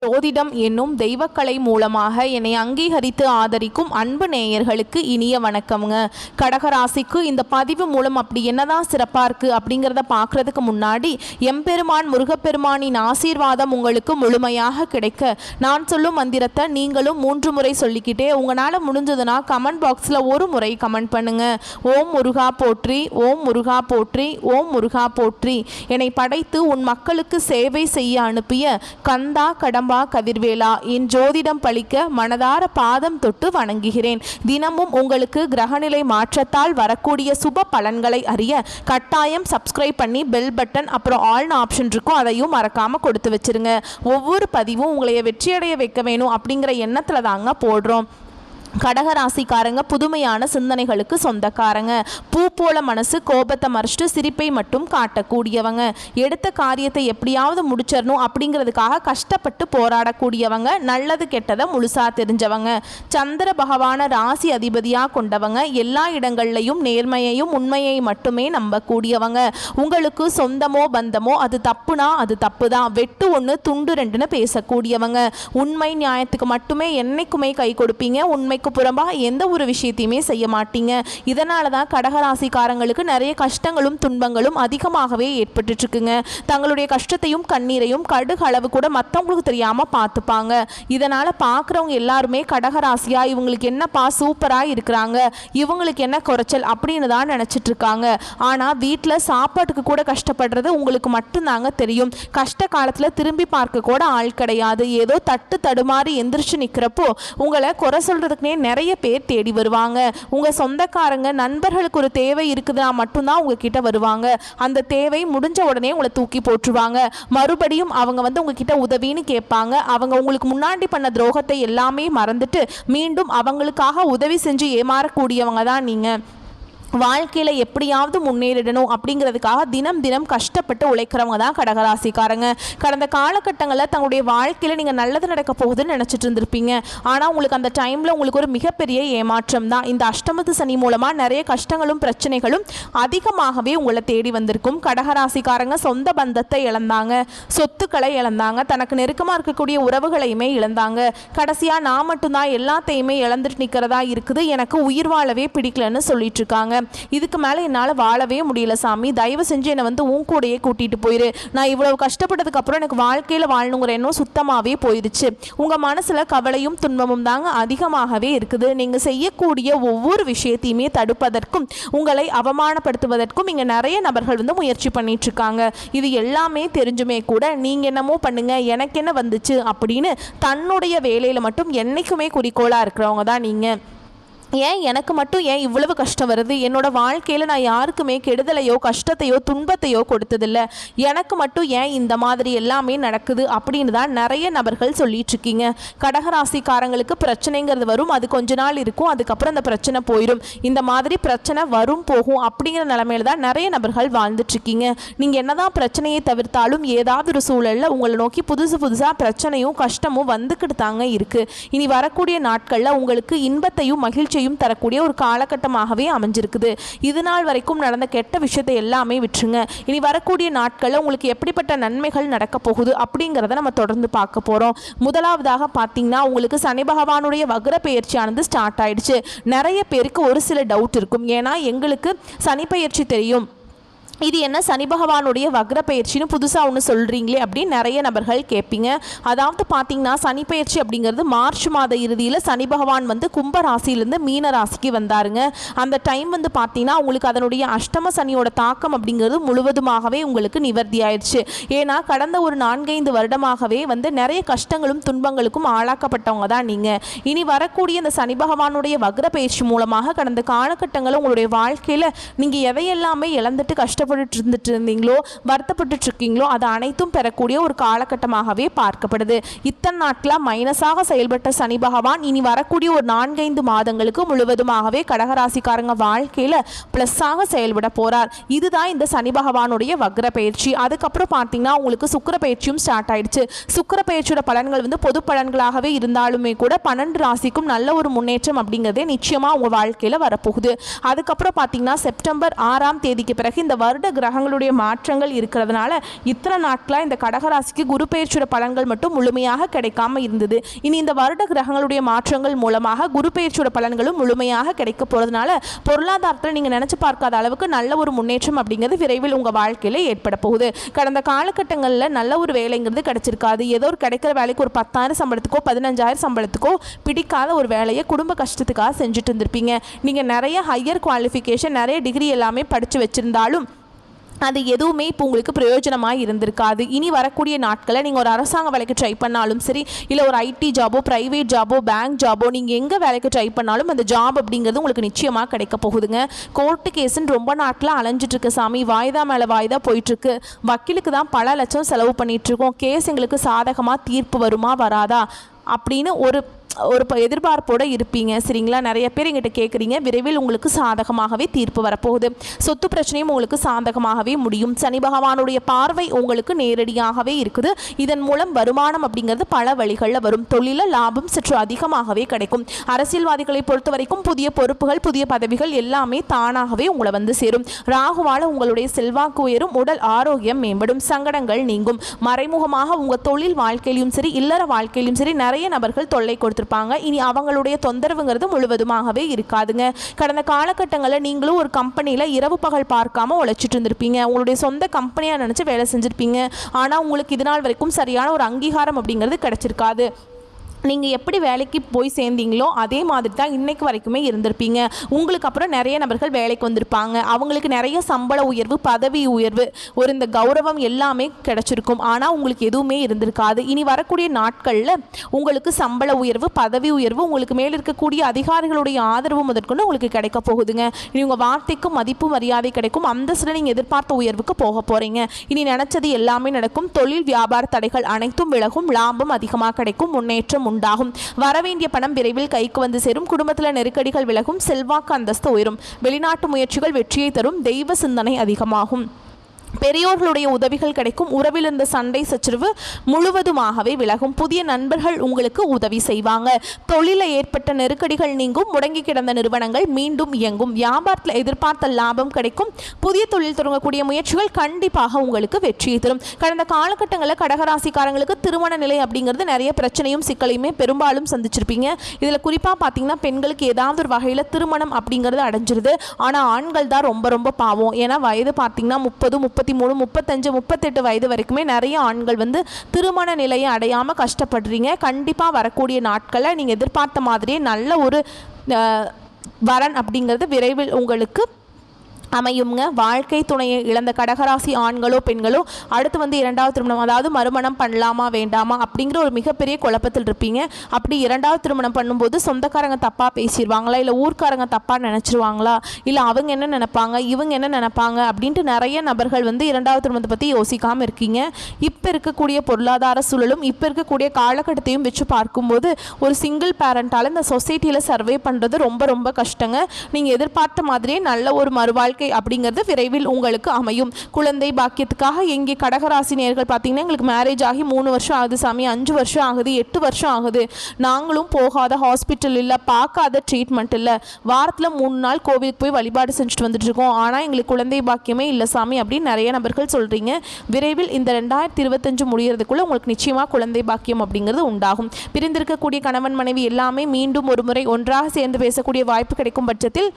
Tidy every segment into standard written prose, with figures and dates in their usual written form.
ஜோதிடம் என்னும் தெய்வக்கலை மூலமாக என்னை அங்கீகரித்து ஆதரிக்கும் அன்பு நேயர்களுக்கு இனிய வணக்கம்ங்க. கடகராசிக்கு இந்த பதிவு மூலம் அப்படி என்னதான் சிறப்பாக இருக்குது அப்படிங்கிறத பார்க்குறதுக்கு முன்னாடி எம்பெருமான் முருகப்பெருமானின் ஆசீர்வாதம் உங்களுக்கு முழுமையாக கிடைக்க நான் சொல்லும் மந்திரத்தை நீங்களும் 3 முறை சொல்லிக்கிட்டே உங்களால் முடிஞ்சதுன்னா கமெண்ட் பாக்ஸில் ஒரு முறை கமெண்ட் பண்ணுங்க. ஓம் முருகா போற்றி, ஓம் முருகா போற்றி, ஓம் முருகா போற்றி. என்னை படைத்து உன் மக்களுக்கு சேவை செய்ய அனுப்பிய கந்தா கடம்பா கதிர்வேலா, என் ஜோதிடம் பழிக்க மனதார பாதம் தொட்டு வணங்குகிறேன். தினமும் உங்களுக்கு கிரகநிலை மாற்றத்தால் வரக்கூடிய சுப பலன்களை அறிய கட்டாயம் சப்ஸ்கிரைப் பண்ணி பெல் பட்டன் அப்புறம் ஆல்னு ஆப்ஷன் இருக்கும், அதையும் மறக்காம கொடுத்து வச்சிருங்க. ஒவ்வொரு பதிவும் உங்களை வெற்றியடைய வைக்க வேணும் அப்படிங்கிற எண்ணத்துல தாங்க போடுறோம். கடகராசிக்காரங்க புதுமையான சிந்தனைகளுக்கு சொந்தக்காரங்க. பூ போல மனசு, கோபத்தை மறைச்சிட்டு சிரிப்பை மட்டும் காட்டக்கூடியவங்க. எடுத்த காரியத்தை எப்படியாவது முடிச்சிடணும் அப்படிங்கிறதுக்காக கஷ்டப்பட்டு போராடக்கூடியவங்க. நல்லது கெட்டதை முழுசா தெரிஞ்சவங்க. சந்திர பகவான ராசி அதிபதியாக கொண்டவங்க. எல்லா இடங்கள்லையும் நேர்மையையும் உண்மையை மட்டுமே நம்பக்கூடியவங்க. உங்களுக்கு சொந்தமோ பந்தமோ அது தப்புனா அது தப்பு தான், வெட்டு 1 துண்டு 2ன்னு பேசக்கூடியவங்க. உண்மை நியாயத்துக்கு மட்டுமே என்னைக்குமே கை கொடுப்பீங்க. உண்மைக்கு புறம்பா எந்த ஒரு விஷயத்தையுமே செய்ய மாட்டீங்க. இதனால தான் கடகராசிக்காரங்களுக்கு நிறைய கஷ்டங்களும் துன்பங்களும் அதிகமாகவே ஏற்பட்டு இருக்குங்க. தங்களுடைய கஷ்டத்தையும் கண்ணீரையும் கடுகு அளவு கூட மற்றவங்களுக்கு தெரியாம பார்த்துப்பாங்க. இதனால பார்க்குறவங்க எல்லாருமே கடகராசியா இவங்களுக்கு என்னப்பா சூப்பரா இருக்கிறாங்க, இவங்களுக்கு என்ன குறைச்சல் அப்படின்னு தான் நினைச்சிட்டு இருக்காங்க. ஆனா வீட்டில் சாப்பாட்டுக்கு கூட கஷ்டப்படுறது உங்களுக்கு மட்டும்தாங்க தெரியும். கஷ்ட காலத்துல திரும்பி பார்க்க கூட ஆள் கிடையாது. ஏதோ தட்டு தடுமாறி எந்திரிச்சு நிற்கிறப்போ உங்களை குறை சொல்றதுக்குனே நிறைய பேர் தேடி வருவாங்க. உங்க சொந்தக்காரங்க நண்பர்களுக்கு ஒரு தேவை இருக்குதுன்னா மட்டும்தான் உங்ககிட்ட வருவாங்க. அந்த தேவை முடிஞ்ச உடனே உங்களை தூக்கி போட்டுருவாங்க. மறுபடியும் அவங்க உங்ககிட்ட உதவின்னு கேட்பாங்க. அவங்க உங்களுக்கு முன்னாடி பண்ண துரோகத்தை எல்லாமே மறந்துட்டு மீண்டும் அவங்களுக்காக உதவி செஞ்சு ஏமாறக்கூடியவங்க தான் நீங்க. வாழ்க்கையில் எப்படியாவது முன்னேறிடணும் அப்படிங்கிறதுக்காக தினம் தினம் கஷ்டப்பட்டு உழைக்கிறவங்க தான் கடகராசிக்காரங்க. கடந்த காலகட்டங்களில் தங்களுடைய வாழ்க்கையில் நீங்கள் நல்லது நடக்க போகுதுன்னு நினச்சிட்டு இருந்திருப்பீங்க. ஆனால் உங்களுக்கு அந்த டைமில் உங்களுக்கு ஒரு மிகப்பெரிய ஏமாற்றம் தான். இந்த அஷ்டமத்து சனி மூலமாக நிறைய கஷ்டங்களும் பிரச்சனைகளும் அதிகமாகவே உங்களை தேடி வந்திருக்கும். கடகராசிக்காரங்க சொந்த பந்தத்தை இழந்தாங்க, சொத்துக்களை இழந்தாங்க, தனக்கு நெருக்கமாக இருக்கக்கூடிய உறவுகளையுமே இழந்தாங்க. கடைசியாக நான் மட்டும்தான் எல்லாத்தையுமே இழந்துட்டு நிற்கிறதா இருக்குது, எனக்கு உயிர் வாழவே பிடிக்கலன்னு சொல்லிட்டு இருக்காங்க. இதுக்கு மேலே என்னால் வாழவே முடியல சாமி, தயவு செஞ்சு என்னை உன் கூடையே கூட்டிகிட்டு போயிரு. நான் இவ்வளவு கஷ்டப்பட்டதுக்கு அப்புறம் எனக்கு வாழ்க்கையில் வாழணுங்கிற எண்ணம் சுத்தமாகவே போயிடுச்சு. உங்கள் மனசில் கவலையும் துன்பமும் தாங்க அதிகமாகவே இருக்குது. நீங்கள் செய்யக்கூடிய ஒவ்வொரு விஷயத்தையுமே தடுப்பதற்கும் உங்களை அவமானப்படுத்துவதற்கும் இங்கே நிறைய நபர்கள் முயற்சி பண்ணிட்டு இருக்காங்க. இது எல்லாமே தெரிஞ்சுமே கூட நீங்கள் என்னமோ பண்ணுங்க எனக்கு என்ன வந்துச்சு அப்படின்னு தன்னுடைய வேலையில் மட்டும் என்னைக்குமே குறிக்கோளாக இருக்கிறவங்க தான் நீங்கள். ஏன் எனக்கு மட்டும் ஏன் இவ்வளவு கஷ்டம் வருது, என்னோட வாழ்க்கையில் நான் யாருக்குமே கெடுதலையோ கஷ்டத்தையோ துன்பத்தையோ கொடுத்ததில்லை, எனக்கு மட்டும் ஏன் இந்த மாதிரி எல்லாமே நடக்குது அப்படின்னு தான் நிறைய நபர்கள் சொல்லிட்டு இருக்கீங்க. கடகராசிக்காரங்களுக்கு பிரச்சனைங்கிறது வரும், அது கொஞ்ச நாள் இருக்கும், அதுக்கப்புறம் அந்த பிரச்சனை போயிடும். இந்த மாதிரி பிரச்சனை வரும் போகும் அப்படிங்கிற நிலைமையில தான் நிறைய நபர்கள் வாழ்ந்துட்டு இருக்கீங்க. நீங்கள் என்னதான் பிரச்சனையை தவிர்த்தாலும் ஏதாவது ஒரு சூழலில் உங்களை நோக்கி புதுசாக பிரச்சனையும் கஷ்டமும் வந்துக்கிட்டு தாங்க இருக்கு. இனி வரக்கூடிய நாட்களில் உங்களுக்கு இன்பத்தையும் மகிழ்ச்சி தரக்கூடிய ஒரு காலகட்டமாகவே அமைஞ்சிருக்குது. இது நாள் வரைக்கும் நடந்த கெட்ட விஷயத்தை எல்லாமே விட்டுருங்க. இனி வரக்கூடிய நாட்களில் உங்களுக்கு எப்படிப்பட்ட நன்மைகள் நடக்க போகுது அப்படிங்கிறத நம்ம தொடர்ந்து பார்க்க போறோம். முதலாவதாக பார்த்தீங்கன்னா உங்களுக்கு சனி பகவானுடைய வக்ர பெயர்ச்சியானது ஸ்டார்ட் ஆயிடுச்சு. நிறைய பேருக்கு ஒரு சில டவுட் இருக்கும். ஏன்னா எங்களுக்கு சனி பெயர்ச்சி தெரியும், இது என்ன சனி பகவானுடைய வக்ர பயிற்சின்னு புதுசாக ஒன்று சொல்கிறீங்களே அப்படின்னு நிறைய நபர்கள் கேட்பீங்க. அதாவது பார்த்தீங்கன்னா சனி பயிற்சி அப்படிங்கிறது மார்ச் மாத இறுதியில் சனி பகவான் கும்ப ராசியிலேருந்து மீன ராசிக்கு வந்தாருங்க. அந்த டைம் பார்த்தீங்கன்னா உங்களுக்கு அதனுடைய அஷ்டம சனியோட தாக்கம் அப்படிங்கிறது முழுவதுமாகவே உங்களுக்கு நிவர்த்தி ஆயிடுச்சு. ஏன்னா கடந்த ஒரு 4-5 வருடமாகவே நிறைய கஷ்டங்களும் துன்பங்களுக்கும் ஆளாக்கப்பட்டவங்க தான் நீங்கள். இனி வரக்கூடிய இந்த சனி பகவானுடைய வக்ர பயிற்சி மூலமாக கடந்த காலகட்டங்களில் உங்களுடைய வாழ்க்கையில் நீங்கள் எதையெல்லாமே இழந்துட்டு கஷ்டப்பட்டு இருந்தீங்களோ வருத்தப்பட்டு இருக்கீங்களோ அது அனைத்தும் பெறக்கூடிய ஒரு காலகட்டமாகவே பார்க்கப்படுது. இத்தனை நாட்களாக மைனஸாக செயல்பட்ட சனி பகவான் இனி வரக்கூடிய ஒரு 4-5 மாதங்களுக்கு முழுவதுமாகவே கடகராசிக்காரங்க வாழ்க்கையில் பிளஸ்ஸாக செயல்பட போறார். இதுதான் இந்த சனி பகவானுடைய வக்ர பயிற்சி. அதுக்கப்புறம் பார்த்தீங்கன்னா உங்களுக்கு சுக்கிர பயிற்சியும் ஸ்டார்ட் ஆயிடுச்சு. சுக்கிர பயிற்சியோட பலன்கள் பொது பலன்களாகவே இருந்தாலுமே கூட 12 ராசிக்கும் நல்ல ஒரு முன்னேற்றம் அப்படிங்கிறதே நிச்சயமா உங்க வாழ்க்கையில் வரப்போகுது. அதுக்கப்புறம் பார்த்தீங்கன்னா செப்டம்பர் 6ஆம் தேதிக்கு பிறகு இந்த வருட கிரகங்களுடைய மாற்றங்கள் இருக்கிறதுனால இத்தனை நாட்களாக இந்த கடகராசிக்கு குரு பெயர்ச்சியோட பலன்கள் மட்டும் முழுமையாக கிடைக்காம இருந்தது. இனி இந்த வருட கிரகங்களுடைய மாற்றங்கள் மூலமாக குரு பெயர்ச்சியோட பலன்களும் முழுமையாக கிடைக்க போகிறதுனால பொருளாதாரத்தில் நீங்கள் நினச்சி பார்க்காத அளவுக்கு நல்ல ஒரு முன்னேற்றம் அப்படிங்கிறது விரைவில் உங்கள் வாழ்க்கையில் ஏற்பட போகுது. கடந்த காலகட்டங்களில் நல்ல ஒரு வேலைங்கிறது கிடைச்சிருக்காது. ஏதோ ஒரு கிடைக்கிற வேலைக்கு ஒரு 10,000 சம்பளத்துக்கோ 15,000 சம்பளத்துக்கோ பிடிக்காத ஒரு வேலையை குடும்ப கஷ்டத்துக்காக செஞ்சுட்டு இருந்திருப்பீங்க. நீங்கள் நிறைய ஹையர் குவாலிஃபிகேஷன் நிறைய டிகிரி எல்லாமே படித்து வச்சுருந்தாலும் அது எதுவுமே இப்போ உங்களுக்கு பிரயோஜனமாக இருந்திருக்காது. இனி வரக்கூடிய நாட்களில் நீங்கள் ஒரு அரசாங்க வேலைக்கு ட்ரை பண்ணாலும் சரி, இல்லை ஒரு ஐடி ஜாபோ, ப்ரைவேட் ஜாபோ, பேங்க் ஜாபோ, நீங்கள் எங்கே வேலைக்கு ட்ரை பண்ணாலும் அந்த ஜாப் அப்படிங்கிறது உங்களுக்கு நிச்சயமாக கிடைக்க போகுதுங்க. கோர்ட்டு கேஸுன்னு ரொம்ப நாட்களாக அலைஞ்சிட்ருக்கு சாமி, வாய்தா மேலே வாய்தா போயிட்டுருக்கு, வக்கீலுக்கு தான் பல லட்சம் செலவு பண்ணிகிட்ருக்கோம், கேஸ் எங்களுக்கு சாதகமாக தீர்ப்பு வருமா வராதா அப்படின்னு ஒரு எதிர்பார்ப்போடு இருப்பீங்க. சரிங்களா? நிறைய பேர் எங்கிட்ட கேட்குறீங்க. விரைவில் உங்களுக்கு சாதகமாகவே தீர்ப்பு வரப்போகுது. சொத்து பிரச்சனையும் உங்களுக்கு சாதகமாகவே முடியும். சனி பகவானுடைய பார்வை உங்களுக்கு நேரடியாகவே இருக்குது. இதன் மூலம் வருமானம் அப்படிங்கிறது பல வழிகளில் வரும். தொழில லாபம் சற்று அதிகமாகவே கிடைக்கும். அரசியல்வாதிகளை பொறுத்த வரைக்கும் புதிய பொறுப்புகள், புதிய பதவிகள் எல்லாமே தானாகவே உங்களை வந்து சேரும். ராகுவால உங்களுடைய செல்வாக்கு உயரும், உடல் ஆரோக்கியம் மேம்படும், சங்கடங்கள் நீங்கும். மறைமுகமாக உங்கள் தொழில் வாழ்க்கையிலும் சரி, இல்லற வாழ்க்கையிலும் சரி நிறைய நபர்கள் தொல்லை கொடுத்து இனி அவங்களுடைய தொந்தரவுங்கிறது முழுவதுமாகவே இருக்காதுங்க. கடந்த காலகட்டங்களில் நீங்களும் ஒரு கம்பெனியில் இரவு பகல் பார்க்காம உழைச்சிட்டு இருந்திருப்பீங்க. உங்களுடைய சொந்த கம்பெனியாக நினச்சி வேலை செஞ்சுருப்பீங்க. ஆனால் உங்களுக்கு இது நாள் வரைக்கும் சரியான ஒரு அங்கீகாரம் அப்படிங்கிறது கிடைச்சிருக்காது. நீங்கள் எப்படி வேலைக்கு போய் சேர்ந்தீங்களோ அதே மாதிரி தான் இன்றைக்கு வரைக்குமே இருந்திருப்பீங்க. உங்களுக்கு அப்புறம் நிறைய நபர்கள் வேலைக்கு வந்திருப்பாங்க. அவங்களுக்கு நிறைய சம்பள உயர்வு, பதவி உயர்வு, ஒரு இந்த கௌரவம் எல்லாமே கிடைச்சிருக்கும். ஆனால் உங்களுக்கு எதுவுமே இருந்திருக்காது. இனி வரக்கூடிய நாட்களில் உங்களுக்கு சம்பள உயர்வு, பதவி உயர்வு, உங்களுக்கு மேலே இருக்கக்கூடிய அதிகாரிகளுடைய ஆதரவு முதற்கொண்டு உங்களுக்கு கிடைக்க போகுதுங்க. இனி உங்கள் வார்த்தைக்கு மதிப்பு மரியாதை கிடைக்கும். அந்தஸ்தில் நீங்கள் எதிர்பார்த்த உயர்வுக்கு போக போகிறீங்க. இனி நினச்சது எல்லாமே நடக்கும். தொழில் வியாபார தடைகள் அனைத்தும் விலகும். லாபம் அதிகமாக கிடைக்கும். முன்னேற்றம் உண்டாகும். வரவேண்டிய பணம் விரைவில் கைக்கு வந்து சேரும். குடும்பத்தில் நெருக்கடிகள் விலகும். செல்வாக்கு அந்தஸ்து உயரும். வெளிநாட்டு முயற்சிகள் வெற்றியை தரும். தெய்வ சிந்தனை அதிகமாகும். பெரியோர்களுடைய உதவிகள் கிடைக்கும். உறவில் இருந்த சண்டை சச்சரவு முழுவதுமாகவே விலகும். புதிய நண்பர்கள் உங்களுக்கு உதவி செய்வாங்க. தொழிலில் ஏற்பட்ட நெருக்கடிகள் நீங்கும். முடங்கி கிடந்த நிறுவனங்கள் மீண்டும் இயங்கும். வியாபாரத்தில் எதிர்பார்த்த லாபம் கிடைக்கும். புதிய தொழில் தொடங்கக்கூடிய முயற்சிகள் கண்டிப்பாக உங்களுக்கு வெற்றியை தரும். கடந்த காலகட்டங்களில் கடகராசிக்காரங்களுக்கு திருமண நிலை அப்படிங்கிறது நிறைய பிரச்சனையும் சிக்கலையுமே பெரும்பாலும் சந்திச்சிருப்பீங்க. இதில் குறிப்பாக பார்த்தீங்கன்னா பெண்களுக்கு ஏதாவது ஒரு வகையில் திருமணம் அப்படிங்கிறது அடைஞ்சிருது. ஆனால் ஆண்கள் தான் ரொம்ப ரொம்ப பாவம். ஏன்னா வயது பார்த்தீங்கன்னா 30, 33, 35, 38 வயது வரைக்குமே நிறைய ஆண்கள் வந்து திருமண நிலையை அடையாமல் கஷ்டப்படுறீங்க. கண்டிப்பாக வரக்கூடிய நாட்களில் நீங்கள் எதிர்பார்த்த மாதிரியே நல்ல ஒரு வரன் அப்படிங்கிறது விரைவில் உங்களுக்கு அமையுங்க. வாழ்க்கை துணையை இழந்த கடகராசி ஆண்களோ பெண்களோ அடுத்து வந்து இரண்டாவது திருமணம், அதாவது மறுமணம் பண்ணலாமா வேண்டாமா அப்படிங்கிற ஒரு மிகப்பெரிய குழப்பத்தில் இருப்பீங்க. அப்படி இரண்டாவது திருமணம் பண்ணும்போது சொந்தக்காரங்க தப்பாக பேசிடுவாங்களா, இல்லை ஊர்க்காரங்க தப்பாக நினச்சிருவாங்களா, இல்லை அவங்க என்ன நினைப்பாங்க, இவங்க என்ன நினைப்பாங்க அப்படின்ட்டு நிறைய நபர்கள் வந்து இரண்டாவது திருமணத்தை பற்றி யோசிக்காமல் இருக்கீங்க. இப்போ இருக்கக்கூடிய பொருளாதார சூழலும் இப்போ இருக்கக்கூடிய காலகட்டத்தையும் வச்சு பார்க்கும்போது ஒரு சிங்கிள் பேரண்டால் இந்த சொசைட்டியில் சர்வே பண்ணுறது ரொம்ப ரொம்ப கஷ்டங்க. நீங்கள் எதிர்பார்த்த மாதிரியே நல்ல ஒரு மறுவாழ்க்கை அப்படிங்கிறது விரைவில் உங்களுக்கு அமையும். குழந்தை பாக்கியத்துக்காக எங்கே கடகராசி நேயர்கள் பார்த்தீங்கன்னா எங்களுக்கு மேரேஜ் ஆகி 3 வருஷம் ஆகுது சாமி, 5 வருஷம் ஆகுது, 8 வருஷம் ஆகுது, நாங்களும் போகாத ஹாஸ்பிட்டல் இல்லை, பார்க்காத ட்ரீட்மெண்ட் இல்லை, வாரத்தில் 3 நாள் கோவிலுக்கு போய் வழிபாடு செஞ்சுட்டு வந்துட்டு இருக்கோம், ஆனால் எங்களுக்கு குழந்தை பாக்கியமே இல்லை சாமி அப்படின்னு நிறைய நபர்கள் சொல்கிறீங்க. விரைவில் இந்த 2025 முடிகிறதுக்குள்ளே உங்களுக்கு நிச்சயமாக குழந்தை பாக்கியம் அப்படிங்கிறது உண்டாகும். பிரிந்திருக்கக்கூடிய கணவன் மனைவி எல்லாமே மீண்டும் ஒரு முறை ஒன்றாக சேர்ந்து பேசக்கூடிய வாய்ப்பு கிடைக்கும் பட்சத்தில்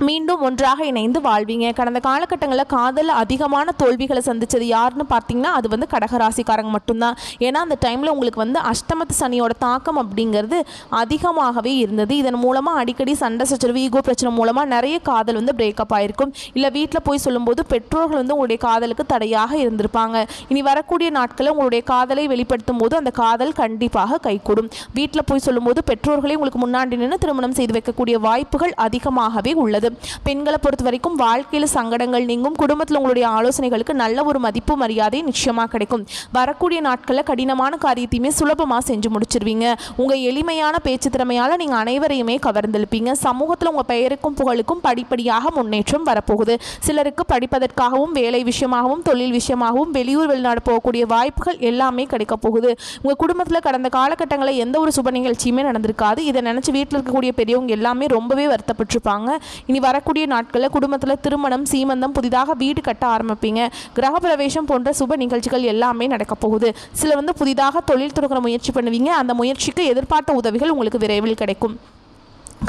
மீண்டும் ஒன்றாக இணைந்து வாழ்வீங்க. கடந்த காலகட்டங்களில் காதலில் அதிகமான தோல்விகளை சந்தித்தது யாருன்னு பார்த்தீங்கன்னா அது வந்து கடகராசிக்காரங்க மட்டும்தான். ஏன்னா அந்த டைமில் உங்களுக்கு வந்து அஷ்டமத்து சனியோட தாக்கம் அப்படிங்கிறது அதிகமாகவே இருந்தது. இதன் மூலமாக அடிக்கடி சண்டை சச்சரவு, ஈகோ பிரச்சனை மூலமாக நிறைய காதல் வந்து பிரேக்கப் ஆகிருக்கும். இல்லை வீட்டில் போய் சொல்லும்போது பெற்றோர்கள் வந்து உங்களுடைய காதலுக்கு தடையாக இருந்திருப்பாங்க. இனி வரக்கூடிய நாட்களில் உங்களுடைய காதலை வெளிப்படுத்தும் போது அந்த காதல் கண்டிப்பாக கைகூடும். வீட்டில் போய் சொல்லும்போது பெற்றோர்களே உங்களுக்கு முன்னாடி நின்று திருமணம் செய்து வைக்கக்கூடிய வாய்ப்புகள் அதிகமாகவே உள்ளது. பெண்களை பொறுத்த வரைக்கும் வாழ்க்கையில் சங்கடங்கள் நீங்கும். குடும்பத்தில் உங்களுடைய ஆலோசனைகளுக்கு நல்ல ஒரு மதிப்பு மரியாதை நிச்சயமாக கிடைக்கும். வரக்கூடிய நாட்களில் கடினமான காரியத்தையுமே சுலபமாக செஞ்சு முடிச்சிருவீங்க. உங்கள் எளிமையான பேச்சு திறமையால் நீங்கள் அனைவரையுமே கவர்ந்தெழுப்பீங்க. சமூகத்தில் உங்கள் பெயருக்கும் புகழுக்கும் படிப்படியாக முன்னேற்றம் வரப்போகுது. சிலருக்கு படிப்பதற்காகவும் வேலை விஷயமாகவும் தொழில் விஷயமாகவும் வெளியூர் வெளிநாடு போகக்கூடிய வாய்ப்புகள் எல்லாமே கிடைக்க போகுது. உங்கள் குடும்பத்தில் கடந்த காலகட்டங்களில் எந்த ஒரு சுப நிகழ்ச்சியுமே நடந்திருக்காது. இதை நினச்சி வீட்டில் இருக்கக்கூடிய பெரியவங்க எல்லாமே ரொம்பவே வருத்தப்பட்டிருப்பாங்க. இனி வரக்கூடிய நாட்களில் குடும்பத்தில் திருமணம், சீமந்தம், புதிதாக வீடு கட்ட ஆரம்பிப்பீங்க. கிரகப்பிரவேசம் போன்ற சுப நிகழ்ச்சிகள் எல்லாமே நடக்க போகுது. சிலர் புதிதாக தொழில் தொடங்குற முயற்சி பண்ணுவீங்க. அந்த முயற்சிக்கு எதிர்பார்த்த உதவிகள் உங்களுக்கு விரைவில் கிடைக்கும்.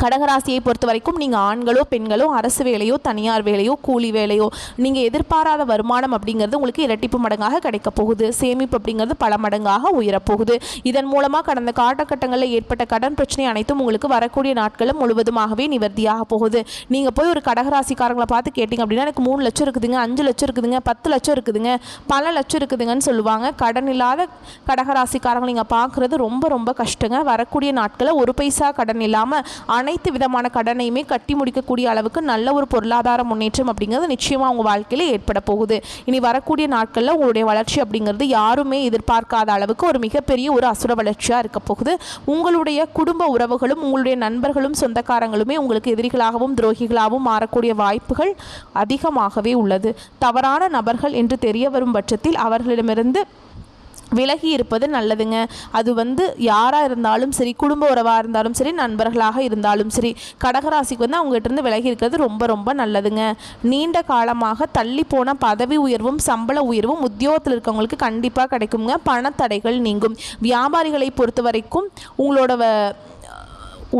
கடகராசியை பொறுத்த வரைக்கும் நீங்கள் ஆண்களோ பெண்களோ அரசு வேலையோ தனியார் வேலையோ கூலி வேலையோ நீங்கள் எதிர்பாராத வருமானம் அப்படிங்கிறது உங்களுக்கு இரட்டிப்பு மடங்காக கிடைக்க போகுது. சேமிப்பு அப்படிங்கிறது பல மடங்காக உயரப்போகுது. இதன் மூலமாக கடந்த காலகட்டங்களில் ஏற்பட்ட கடன் பிரச்சனை அனைத்தும் உங்களுக்கு வரக்கூடிய நாட்களும் முழுவதுமாகவே நிவர்த்தியாக போகுது. நீங்கள் போய் ஒரு கடகராசிக்காரங்களை பார்த்து கேட்டிங்க அப்படின்னா எனக்கு 3 லட்சம் இருக்குதுங்க, 5 லட்சம் இருக்குதுங்க, 10 லட்சம் இருக்குதுங்க, பல லட்சம் இருக்குதுங்கன்னு சொல்லுவாங்க. கடன் இல்லாத கடகராசிக்காரங்களை நீங்கள் பார்க்குறது ரொம்ப ரொம்ப கஷ்டங்க. வரக்கூடிய நாட்களில் ஒரு பைசா கடன் இல்லாமல் அனைத்து விதமான கடனையுமே கட்டி முடிக்கக்கூடிய அளவுக்கு நல்ல ஒரு பொருளாதார முன்னேற்றம் அப்படிங்கிறது நிச்சயமாக உங்கள் வாழ்க்கையில் ஏற்பட போகுது. இனி வரக்கூடிய நாட்களில் உங்களுடைய வளர்ச்சி அப்படிங்கிறது யாருமே எதிர்பார்க்காத அளவுக்கு ஒரு மிகப்பெரிய ஒரு அசுர வளர்ச்சியாக இருக்க போகுது. உங்களுடைய குடும்ப உறவுகளும் உங்களுடைய நண்பர்களும் சொந்தக்காரங்களுமே உங்களுக்கு எதிரிகளாகவும் துரோகிகளாகவும் மாறக்கூடிய வாய்ப்புகள் அதிகமாகவே உள்ளது. தவறான நபர்கள் என்று தெரிய வரும் பட்சத்தில் அவர்களிடமிருந்து விலகி இருப்பது நல்லதுங்க. அது யாராக இருந்தாலும் சரி, குடும்ப உறவாக இருந்தாலும் சரி, நண்பர்களாக இருந்தாலும் சரி, கடகராசிக்கு அவங்ககிட்ட இருந்து விலகி இருக்கிறது ரொம்ப ரொம்ப நல்லதுங்க. நீண்ட காலமாக தள்ளி போன பதவி உயர்வும் சம்பள உயர்வும் உத்தியோகத்தில் இருக்கவங்களுக்கு கண்டிப்பாக கிடைக்குங்க. பணத்தடைகள் நீங்கும். வியாபாரிகளை பொறுத்த வரைக்கும் உங்களோட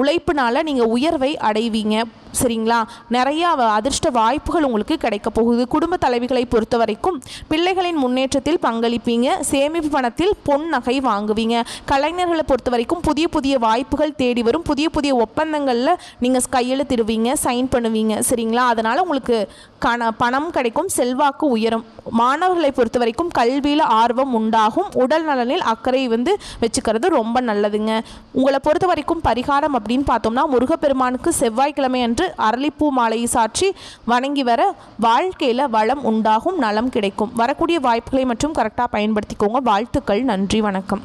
உழைப்புனால நீங்கள் உயர்வை அடைவீங்க. சரிங்களா? நிறையா அதிர்ஷ்ட வாய்ப்புகள் உங்களுக்கு கிடைக்க போகுது. குடும்ப தலைவிகளை பொறுத்த வரைக்கும் பிள்ளைகளின் முன்னேற்றத்தில் பங்களிப்பீங்க. சேமிப்பு பணத்தில் பொன் நகை வாங்குவீங்க. கலைஞர்களை பொறுத்த வரைக்கும் புதிய புதிய வாய்ப்புகள் தேடி வரும். புதிய புதிய ஒப்பந்தங்களில் நீங்கள் கையெழுத்திடுவீங்க, சைன் பண்ணுவீங்க. சரிங்களா? அதனால் உங்களுக்கு பணம் கிடைக்கும், செல்வாக்கு உயரும். மாணவர்களை பொறுத்த வரைக்கும் கல்வியில் ஆர்வம் உண்டாகும். உடல் நலனில் அக்கறை வச்சுக்கிறது ரொம்ப நல்லதுங்க. உங்களை பொறுத்த வரைக்கும் பரிகாரம் அப்படின்னு பார்த்தோம்னா முருகப்பெருமானுக்கு செவ்வாய்க்கிழமை அன்று அரளிப்பூ மாலையை சாற்றி வணங்கி வர வாழ்க்கையில் வளம் உண்டாகும், நலம் கிடைக்கும். வரக்கூடிய வாய்ப்புகளை மற்றும் கரெக்டாக பயன்படுத்திக்கோங்க. வாழ்த்துக்கள். நன்றி. வணக்கம்.